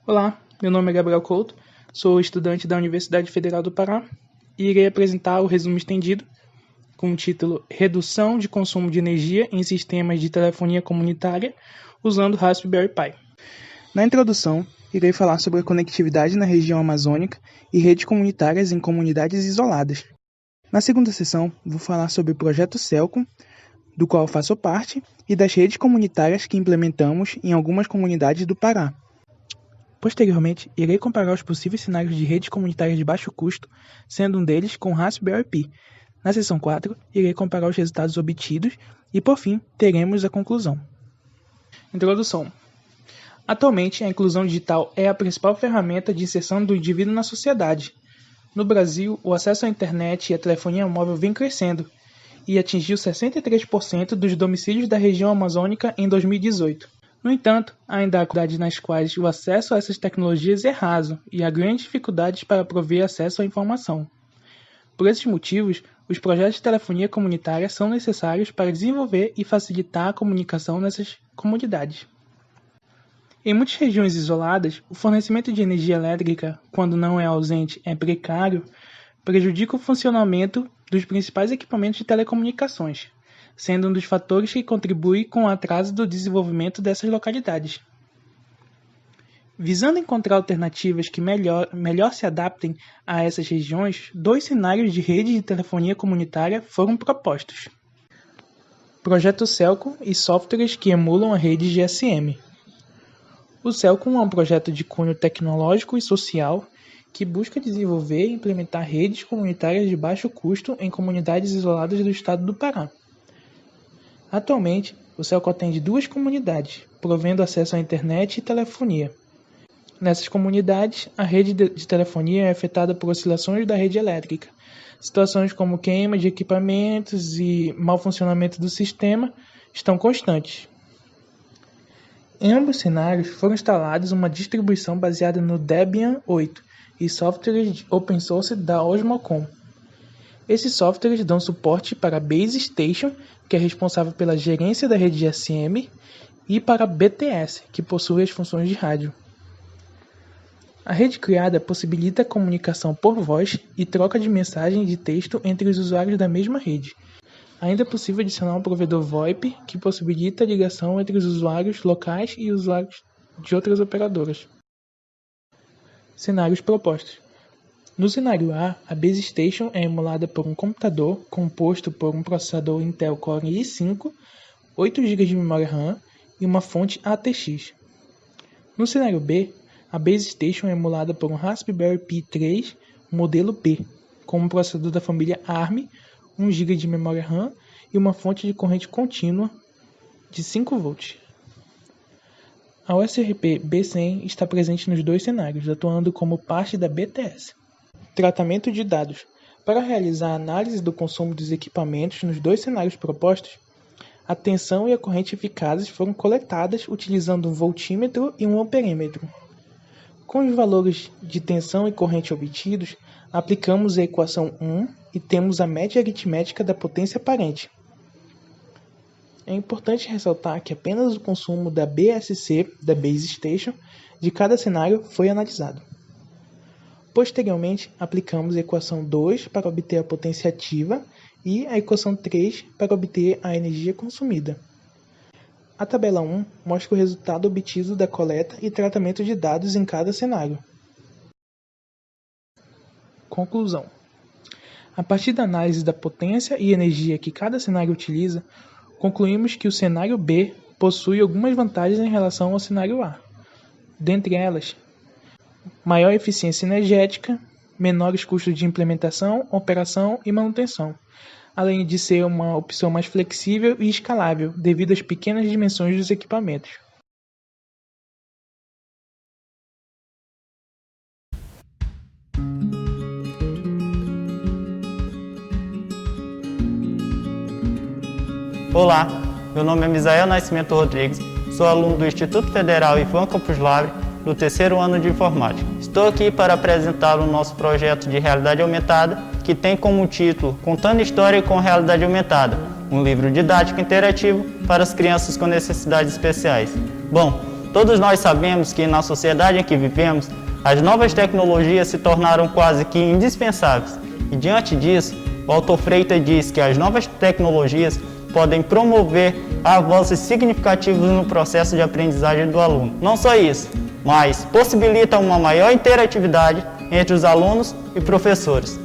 Olá, meu nome é Gabriel Couto, sou estudante da Universidade Federal do Pará e irei apresentar o resumo estendido com o título Redução de consumo de energia em sistemas de telefonia comunitária usando Raspberry Pi. Na introdução, irei falar sobre a conectividade na região amazônica e redes comunitárias em comunidades isoladas. Na segunda sessão, vou falar sobre o projeto Celco, do qual faço parte, e das redes comunitárias que implementamos em algumas comunidades do Pará. Posteriormente, irei comparar os possíveis cenários de redes comunitárias de baixo custo, sendo um deles com Raspberry Pi. Na seção 4, irei comparar os resultados obtidos e, por fim, teremos a conclusão. Introdução. Atualmente, a inclusão digital é a principal ferramenta de inserção do indivíduo na sociedade. No Brasil, o acesso à internet e à telefonia móvel vem crescendo e atingiu 63% dos domicílios da região amazônica em 2018. No entanto, ainda há comunidades nas quais o acesso a essas tecnologias é raso e há grandes dificuldades para prover acesso à informação. Por esses motivos, os projetos de telefonia comunitária são necessários para desenvolver e facilitar a comunicação nessas comunidades. Em muitas regiões isoladas, o fornecimento de energia elétrica, quando não é ausente, é precário, prejudica o funcionamento dos principais equipamentos de telecomunicações, sendo um dos fatores que contribui com o atraso do desenvolvimento dessas localidades. Visando encontrar alternativas que melhor se adaptem a essas regiões, 2 cenários de rede de telefonia comunitária foram propostos. Projeto Celco e softwares que emulam a rede GSM. O Celco é um projeto de cunho tecnológico e social que busca desenvolver e implementar redes comunitárias de baixo custo em comunidades isoladas do estado do Pará. Atualmente, o Celco atende 2 comunidades, provendo acesso à internet e telefonia. Nessas comunidades, a rede de telefonia é afetada por oscilações da rede elétrica. Situações como queima de equipamentos e mau funcionamento do sistema estão constantes. Em ambos cenários, foram instalados uma distribuição baseada no Debian 8 e softwares open source da Osmocom. Esses softwares dão suporte para a Base Station, que é responsável pela gerência da rede GSM, e para a BTS, que possui as funções de rádio. A rede criada possibilita a comunicação por voz e troca de mensagem de texto entre os usuários da mesma rede. Ainda é possível adicionar um provedor VoIP, que possibilita a ligação entre os usuários locais e usuários de outras operadoras. Cenários propostos. No cenário A, a Base Station é emulada por um computador composto por um processador Intel Core i5, 8 GB de memória RAM e uma fonte ATX. No cenário B, a Base Station é emulada por um Raspberry Pi 3 modelo B, com um processador da família ARM, 1 GB de memória RAM e uma fonte de corrente contínua de 5 volts. A USRP B100 está presente nos 2 cenários, atuando como parte da BTS. Tratamento de dados. Para realizar a análise do consumo dos equipamentos nos 2 cenários propostos, a tensão e a corrente eficazes foram coletadas utilizando um voltímetro e um amperômetro. Com os valores de tensão e corrente obtidos, aplicamos a equação 1 e temos a média aritmética da potência aparente. É importante ressaltar que apenas o consumo da BSC, da Base Station, de cada cenário foi analisado. Posteriormente, aplicamos a equação 2 para obter a potência ativa e a equação 3 para obter a energia consumida. A tabela 1 mostra o resultado obtido da coleta e tratamento de dados em cada cenário. Conclusão. A partir da análise da potência e energia que cada cenário utiliza, concluímos que o cenário B possui algumas vantagens em relação ao cenário A. Dentre elas, maior eficiência energética, menores custos de implementação, operação e manutenção, além de ser uma opção mais flexível e escalável devido às pequenas dimensões dos equipamentos. Olá, meu nome é Misael Nascimento Rodrigues, sou aluno do Instituto Federal Ivan Campos Lavre, do 3º ano de Informática. Estou aqui para apresentar o nosso projeto de realidade aumentada, que tem como título Contando História com Realidade Aumentada, um livro didático interativo para as crianças com necessidades especiais. Bom, Todos nós sabemos que na sociedade em que vivemos, as novas tecnologias se tornaram quase que indispensáveis. E diante disso, o autor Freitas diz que as novas tecnologias podem promover avanços significativos no processo de aprendizagem do aluno. Não só isso, mas possibilita uma maior interatividade entre os alunos e professores.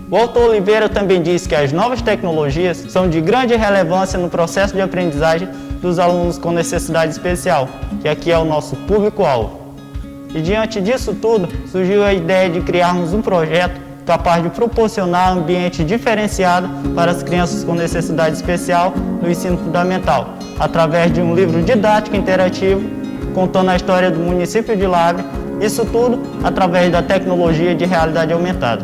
O autor Oliveira também diz que as novas tecnologias são de grande relevância no processo de aprendizagem dos alunos com necessidade especial, que aqui é o nosso público-alvo. E diante disso tudo, surgiu a ideia de criarmos um projeto capaz de proporcionar um ambiente diferenciado para as crianças com necessidade especial no ensino fundamental, através de um livro didático interativo, contando a história do município de Lavre, isso tudo através da tecnologia de realidade aumentada.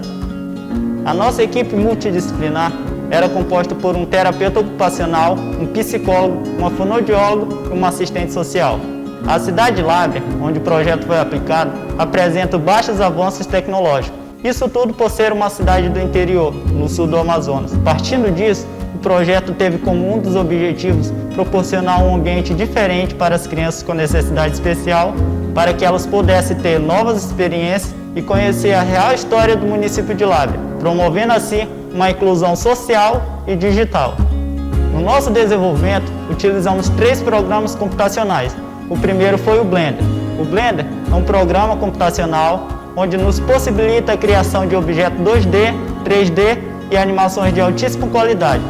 A nossa equipe multidisciplinar era composta por um terapeuta ocupacional, um psicólogo, uma fonoaudióloga e uma assistente social. A cidade de Lavre, onde o projeto foi aplicado, apresenta baixos avanços tecnológicos. Isso tudo por ser uma cidade do interior, no sul do Amazonas. Partindo disso, o projeto teve como um dos objetivos proporcionar um ambiente diferente para as crianças com necessidade especial, para que elas pudessem ter novas experiências e conhecer a real história do município de Lavre, promovendo assim uma inclusão social e digital. No nosso desenvolvimento, utilizamos 3 programas computacionais. O primeiro foi o Blender. O Blender é um programa computacional onde nos possibilita a criação de objetos 2D, 3D e animações de altíssima qualidade.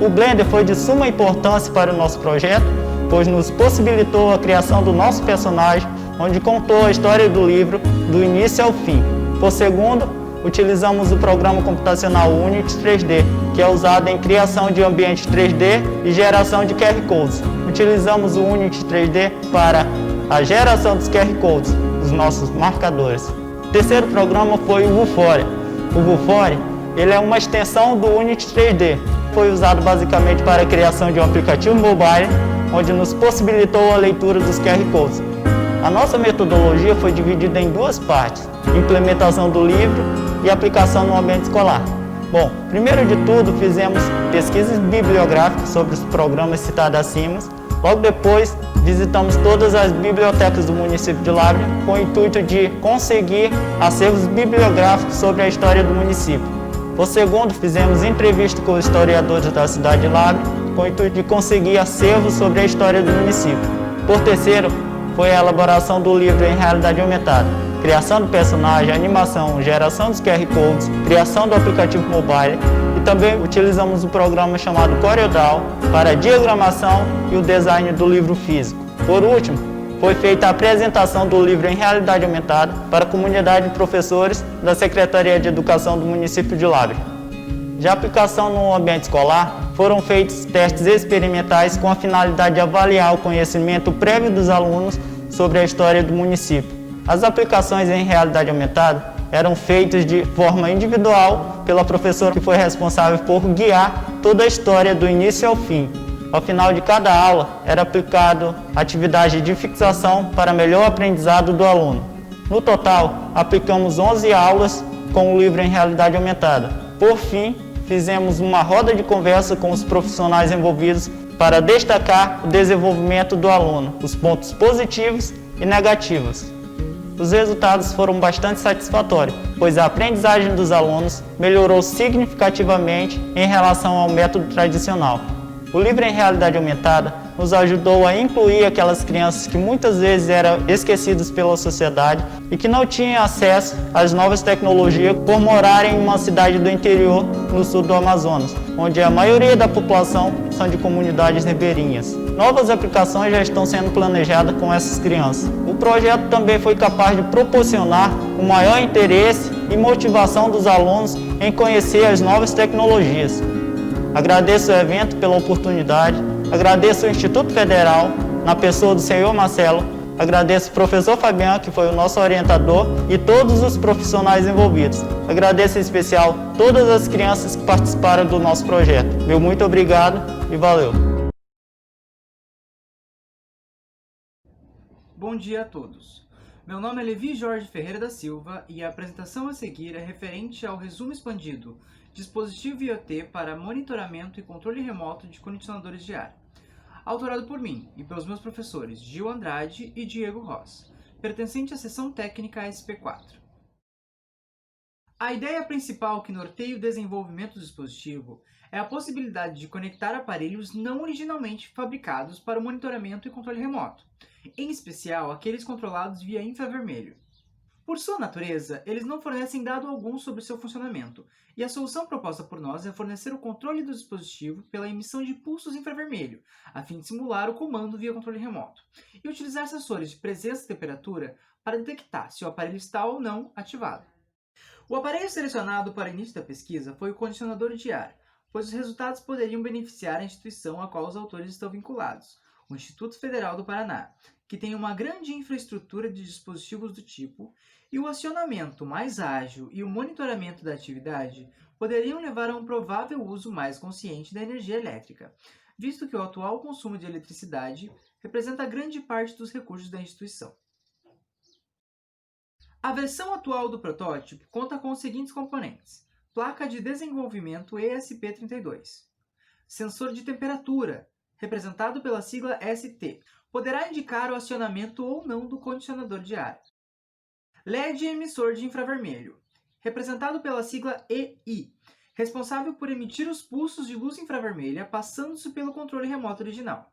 O Blender foi de suma importância para o nosso projeto, pois nos possibilitou a criação do nosso personagem, onde contou a história do livro do início ao fim. Por segundo, utilizamos o programa computacional Unity 3D, que é usado em criação de ambientes 3D e geração de QR Codes. Utilizamos o Unity 3D para a geração dos QR Codes, os nossos marcadores. O terceiro programa foi o Vuforia. O Vuforia, ele é uma extensão do Unity 3D. Foi usado basicamente para a criação de um aplicativo mobile, onde nos possibilitou a leitura dos QR Codes. A nossa metodologia foi dividida em 2 partes, implementação do livro e aplicação no ambiente escolar. Bom, primeiro de tudo fizemos pesquisas bibliográficas sobre os programas citados acima. Logo depois, visitamos todas as bibliotecas do município de Lavre com o intuito de conseguir acervos bibliográficos sobre a história do município. Por segundo, fizemos entrevista com os historiadores da cidade de Lavre com o intuito de conseguir acervos sobre a história do município. Por terceiro, foi a elaboração do livro em realidade aumentada, criação do personagem, animação, geração dos QR Codes, criação do aplicativo mobile e também utilizamos um programa chamado CorelDRAW para a diagramação e o design do livro físico. Por último, foi feita a apresentação do livro em realidade aumentada para a comunidade de professores da Secretaria de Educação do município de Lavre. De aplicação no ambiente escolar, foram feitos testes experimentais com a finalidade de avaliar o conhecimento prévio dos alunos sobre a história do município. As aplicações em realidade aumentada eram feitas de forma individual pela professora que foi responsável por guiar toda a história do início ao fim. Ao final de cada aula, era aplicado atividade de fixação para melhor aprendizado do aluno. No total, aplicamos 11 aulas com o livro em realidade aumentada. Por fim, fizemos uma roda de conversa com os profissionais envolvidos para destacar o desenvolvimento do aluno, os pontos positivos e negativos. Os resultados foram bastante satisfatórios, pois a aprendizagem dos alunos melhorou significativamente em relação ao método tradicional. O livro em realidade aumentada nos ajudou a incluir aquelas crianças que muitas vezes eram esquecidas pela sociedade e que não tinham acesso às novas tecnologias por morarem em uma cidade do interior no sul do Amazonas, onde a maioria da população são de comunidades ribeirinhas. Novas aplicações já estão sendo planejadas com essas crianças. O projeto também foi capaz de proporcionar um maior interesse e motivação dos alunos em conhecer as novas tecnologias. Agradeço o evento pela oportunidade, agradeço o Instituto Federal, na pessoa do senhor Marcelo, agradeço o professor Fabiano, que foi o nosso orientador, e todos os profissionais envolvidos. Agradeço em especial todas as crianças que participaram do nosso projeto. Meu muito obrigado e valeu! Bom dia a todos. Meu nome é Levi Jorge Ferreira da Silva e a apresentação a seguir é referente ao resumo expandido Dispositivo IoT para monitoramento e controle remoto de condicionadores de ar. autorado por mim e pelos meus professores Gil Andrade e Diego Ross, pertencente à seção técnica SP4. A ideia principal que norteia o desenvolvimento do dispositivo é a possibilidade de conectar aparelhos não originalmente fabricados para o monitoramento e controle remoto, em especial aqueles controlados via infravermelho. Por sua natureza, eles não fornecem dado algum sobre seu funcionamento, e a solução proposta por nós é fornecer o controle do dispositivo pela emissão de pulsos infravermelho, a fim de simular o comando via controle remoto, e utilizar sensores de presença e temperatura para detectar se o aparelho está ou não ativado. O aparelho selecionado para o início da pesquisa foi o condicionador de ar, pois os resultados poderiam beneficiar a instituição a qual os autores estão vinculados, o Instituto Federal do Paraná, que tem uma grande infraestrutura de dispositivos do tipo, e o acionamento mais ágil e o monitoramento da atividade poderiam levar a um provável uso mais consciente da energia elétrica, visto que o atual consumo de eletricidade representa grande parte dos recursos da instituição. A versão atual do protótipo conta com os seguintes componentes: placa de desenvolvimento ESP32, sensor de temperatura, representado pela sigla ST, poderá indicar o acionamento ou não do condicionador de ar. LED emissor de infravermelho, representado pela sigla EI, responsável por emitir os pulsos de luz infravermelha passando-se pelo controle remoto original.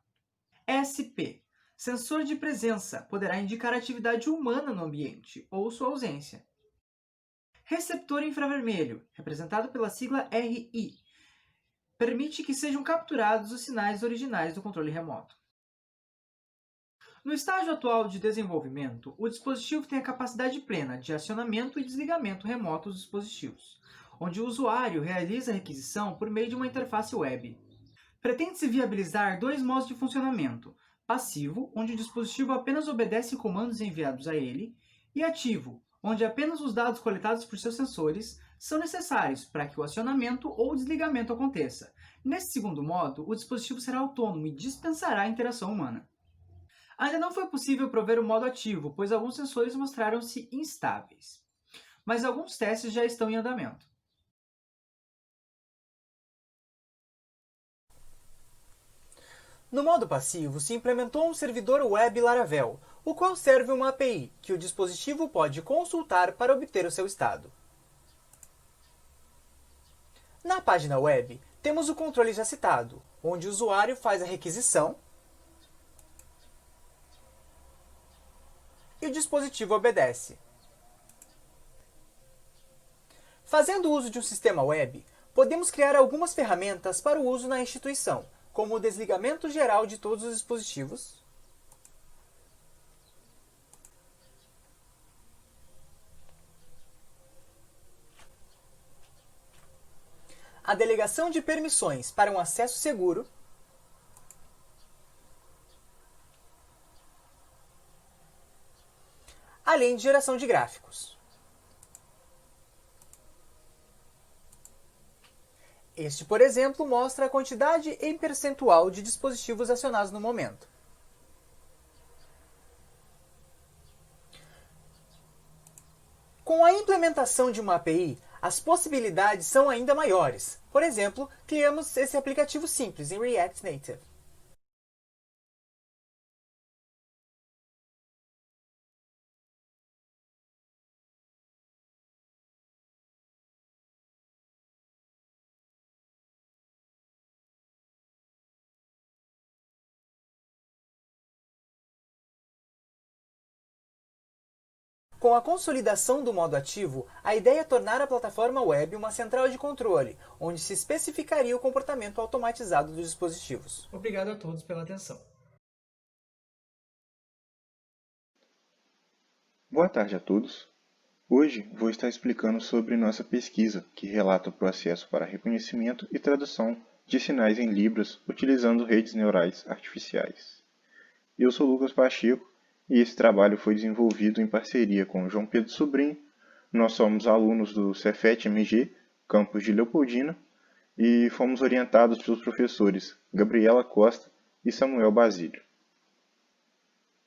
SP, sensor de presença, poderá indicar a atividade humana no ambiente ou sua ausência. Receptor infravermelho, representado pela sigla RI, permite que sejam capturados os sinais originais do controle remoto. No estágio atual de desenvolvimento, o dispositivo tem a capacidade plena de acionamento e desligamento remoto dos dispositivos, onde o usuário realiza a requisição por meio de uma interface web. Pretende-se viabilizar dois modos de funcionamento: passivo, onde o dispositivo apenas obedece comandos enviados a ele, e ativo, onde apenas os dados coletados por seus sensores são necessários para que o acionamento ou desligamento aconteça. Nesse segundo modo, o dispositivo será autônomo e dispensará a interação humana. Ainda não foi possível prover o modo ativo, pois alguns sensores mostraram-se instáveis, mas alguns testes já estão em andamento. No modo passivo, se implementou um servidor web Laravel, o qual serve uma API que o dispositivo pode consultar para obter o seu estado. Na página web, temos o controle já citado, onde o usuário faz a requisição e o dispositivo obedece. Fazendo uso de um sistema web, podemos criar algumas ferramentas para o uso na instituição, como o desligamento geral de todos os dispositivos, a delegação de permissões para um acesso seguro, além de geração de gráficos. Este, por exemplo, mostra a quantidade em percentual de dispositivos acionados no momento. Com a implementação de uma API, as possibilidades são ainda maiores. Por exemplo, criamos esse aplicativo simples em React Native. Com a consolidação do modo ativo, a ideia é tornar a plataforma web uma central de controle, onde se especificaria o comportamento automatizado dos dispositivos. Obrigado a todos pela atenção. Boa tarde a todos. Hoje vou estar explicando sobre nossa pesquisa, que relata o processo para reconhecimento e tradução de sinais em Libras utilizando redes neurais artificiais. Eu sou Lucas Pacheco e esse trabalho foi desenvolvido em parceria com o João Pedro Sobrinho. Nós somos alunos do Cefet-MG, campus de Leopoldina, e fomos orientados pelos professores Gabriela Costa e Samuel Basílio.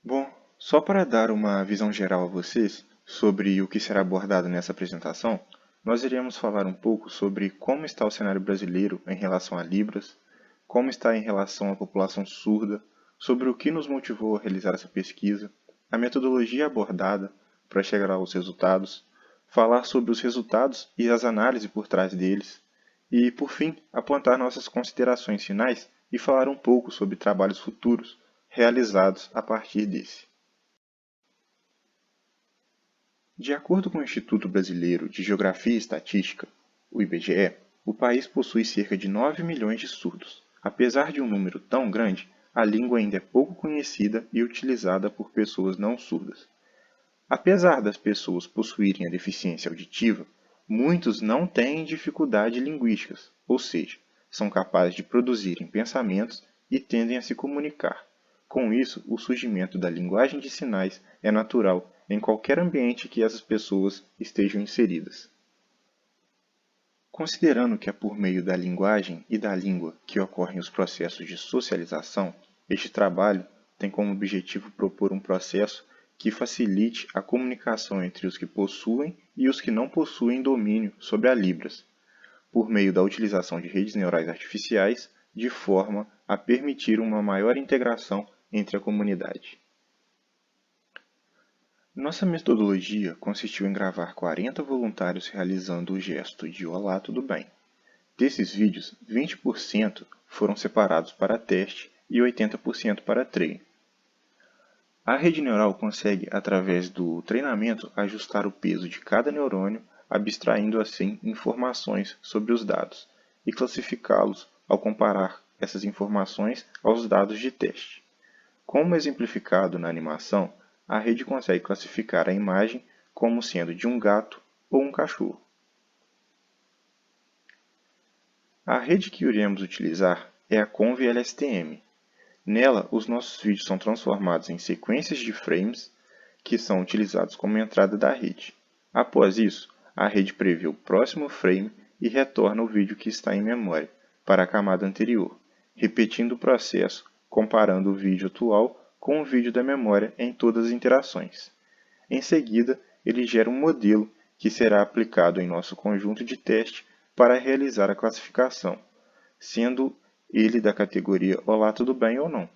Bom, só para dar uma visão geral a vocês sobre o que será abordado nessa apresentação, nós iremos falar um pouco sobre como está o cenário brasileiro em relação a Libras, como está em relação à população surda, sobre o que nos motivou a realizar essa pesquisa, a metodologia abordada para chegar aos resultados, falar sobre os resultados e as análises por trás deles, e, por fim, apontar nossas considerações finais e falar um pouco sobre trabalhos futuros realizados a partir desse. De acordo com o Instituto Brasileiro de Geografia e Estatística, o IBGE, o país possui cerca de 9 milhões de surdos. Apesar de um número tão grande, a língua ainda é pouco conhecida e utilizada por pessoas não surdas. Apesar das pessoas possuírem a deficiência auditiva, muitos não têm dificuldades linguísticas, ou seja, são capazes de produzirem pensamentos e tendem a se comunicar. Com isso, o surgimento da linguagem de sinais é natural em qualquer ambiente que essas pessoas estejam inseridas. Considerando que é por meio da linguagem e da língua que ocorrem os processos de socialização, este trabalho tem como objetivo propor um processo que facilite a comunicação entre os que possuem e os que não possuem domínio sobre a Libras, por meio da utilização de redes neurais artificiais, de forma a permitir uma maior integração entre a comunidade. Nossa metodologia consistiu em gravar 40 voluntários realizando o gesto de Olá, tudo bem. Desses vídeos, 20% foram separados para teste e 80% para treino. A rede neural consegue, através do treinamento, ajustar o peso de cada neurônio, abstraindo assim informações sobre os dados e classificá-los ao comparar essas informações aos dados de teste. Como exemplificado na animação, a rede consegue classificar a imagem como sendo de um gato ou um cachorro. A rede que iremos utilizar é a Conv-LSTM. Nela, os nossos vídeos são transformados em sequências de frames que são utilizados como entrada da rede. Após isso, a rede prevê o próximo frame e retorna o vídeo que está em memória para a camada anterior, repetindo o processo, comparando o vídeo atual com o vídeo da memória em todas as interações. Em seguida, ele gera um modelo que será aplicado em nosso conjunto de teste para realizar a classificação, sendo ele da categoria Olá, tudo bem ou não.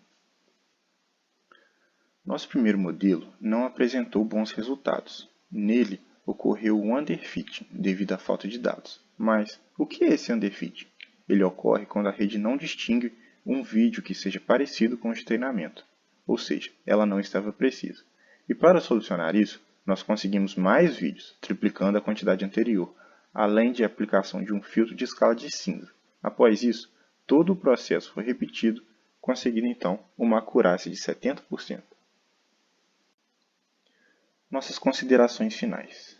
Nosso primeiro modelo não apresentou bons resultados. Nele, ocorreu um underfitting devido à falta de dados. Mas, o que é esse underfitting? Ele ocorre quando a rede não distingue um vídeo que seja parecido com o de treinamento, ou seja, ela não estava precisa. E para solucionar isso, nós conseguimos mais vídeos, triplicando a quantidade anterior, além de aplicação de um filtro de escala de cinza. Após isso, todo o processo foi repetido, conseguindo então uma acurácia de 70%. Nossas considerações finais.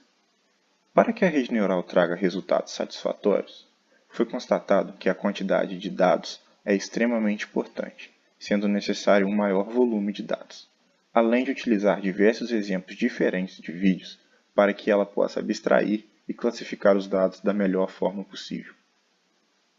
Para que a rede neural traga resultados satisfatórios, foi constatado que a quantidade de dados é extremamente importante, sendo necessário um maior volume de dados, além de utilizar diversos exemplos diferentes de vídeos para que ela possa abstrair e classificar os dados da melhor forma possível.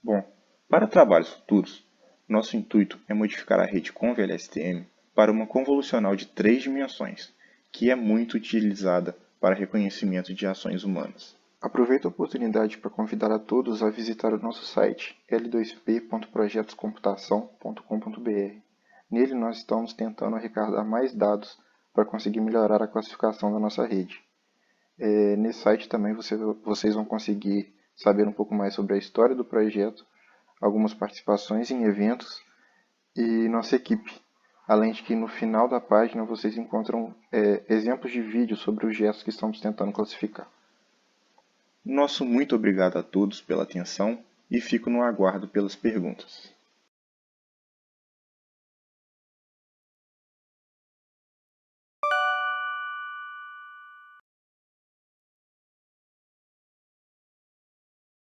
Bom, para trabalhos futuros, nosso intuito é modificar a rede Conv-LSTM para uma convolucional de 3 dimensões, que é muito utilizada para reconhecimento de ações humanas. Aproveito a oportunidade para convidar a todos a visitar o nosso site l2p.projetoscomputação.com.br. Nele nós estamos tentando arrecadar mais dados para conseguir melhorar a classificação da nossa rede. Nesse site também vocês vão conseguir saber um pouco mais sobre a história do projeto, algumas participações em eventos e nossa equipe. Além de que no final da página vocês encontram exemplos de vídeos sobre os gestos que estamos tentando classificar. Nosso muito obrigado a todos pela atenção e fico no aguardo pelas perguntas.